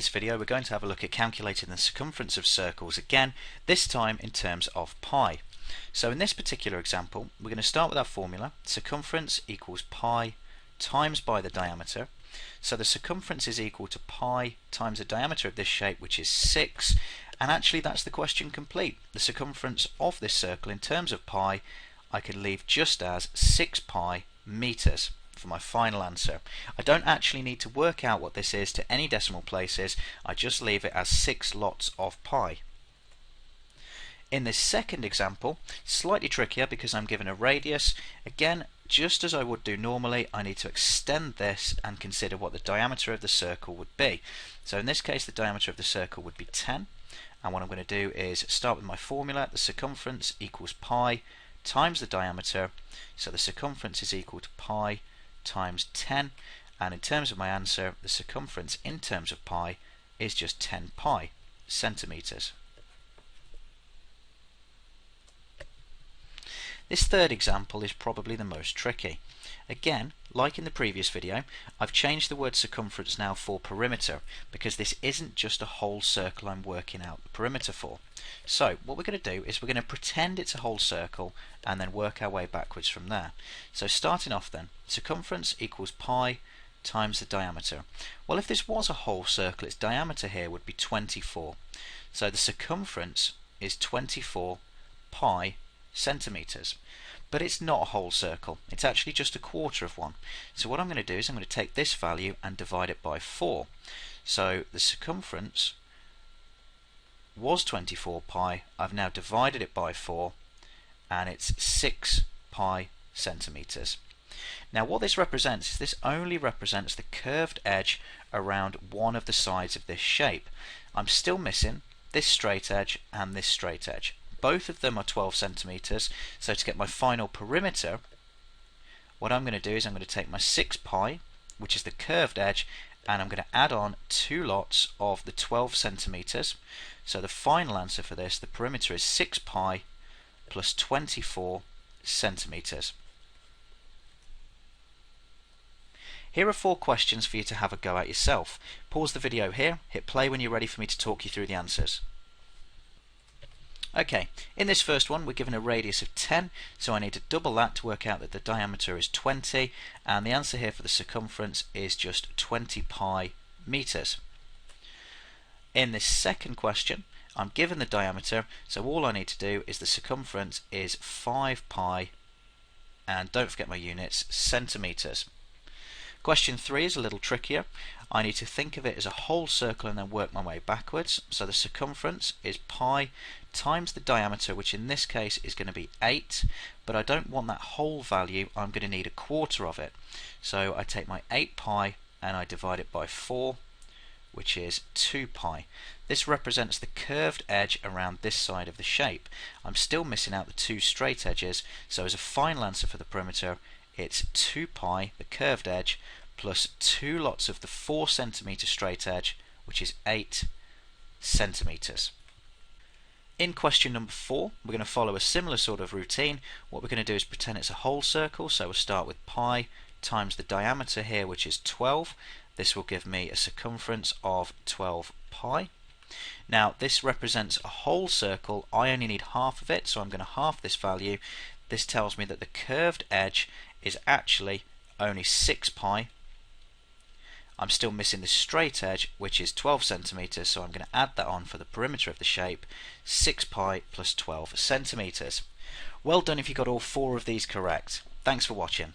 this video we're going to have a look at calculating the circumference of circles again, this time in terms of pi. So in this particular example we're going to start with our formula. Circumference equals pi times by the diameter. So the circumference is equal to pi times the diameter of this shape, which is 6, and actually that's the question complete. The circumference of this circle in terms of pi I can leave just as 6 pi meters for my final answer. I don't actually need to work out what this is to any decimal places, I just leave it as 6 lots of pi. In this second example, slightly trickier because I'm given a radius. Again, just as I would do normally, I need to extend this and consider what the diameter of the circle would be. So in this case the diameter of the circle would be 10, and what I'm going to do is start with my formula. The circumference equals pi times the diameter, so the circumference is equal to pi times 10, and in terms of my answer the circumference in terms of pi is just 10 pi centimeters. This third example is probably the most tricky. Again, like in the previous video, I've changed the word circumference now for perimeter because this isn't just a whole circle I'm working out the perimeter for. So what we're going to do is we're going to pretend it's a whole circle and then work our way backwards from there. So starting off then, circumference equals pi times the diameter. Well, if this was a whole circle, its diameter here would be 24. So the circumference is 24 pi centimeters. But it's not a whole circle, it's actually just a quarter of one. So what I'm going to do is I'm going to take this value and divide it by 4. So the circumference was 24 pi, I've now divided it by 4, and it's 6 pi centimeters. Now what this represents is this only represents the curved edge around one of the sides of this shape. I'm still missing this straight edge and this straight edge. Both of them are 12 centimeters, so to get my final perimeter, what I'm going to do is I'm going to take my 6 pi, which is the curved edge, and I'm going to add on 2 lots of the 12 centimeters. So the final answer for this, the perimeter, is 6 pi plus 24 centimeters. Here are 4 questions for you to have a go at yourself. Pause the video here, hit play when you're ready for me to talk you through the answers. Okay, in this first one we're given a radius of 10, so I need to double that to work out that the diameter is 20, and the answer here for the circumference is just 20 pi meters. In this second question I'm given the diameter, so all I need to do is the circumference is 5 pi, and don't forget my units, centimeters. Question 3 is a little trickier. I need to think of it as a whole circle and then work my way backwards. So the circumference is pi times the diameter, which in this case is going to be 8, but I don't want that whole value, I'm going to need a quarter of it. So I take my 8 pi and I divide it by 4, which is 2 pi. This represents the curved edge around this side of the shape. I'm still missing out the 2 straight edges, so as a final answer for the perimeter it's 2 pi, the curved edge, plus 2 lots of the 4 centimeter straight edge, which is 8 centimeters. In question number 4 we're going to follow a similar sort of routine. What we're going to do is pretend it's a whole circle, so we'll start with pi times the diameter here, which is 12. This will give me a circumference of 12 pi. Now this represents a whole circle, I only need half of it, so I'm going to half this value. This tells me that the curved edge is actually only 6 pi. I'm still missing the straight edge, which is 12 centimeters, so I'm going to add that on for the perimeter of the shape, 6 pi plus 12 centimeters. Well done if you got all 4 of these correct. Thanks for watching.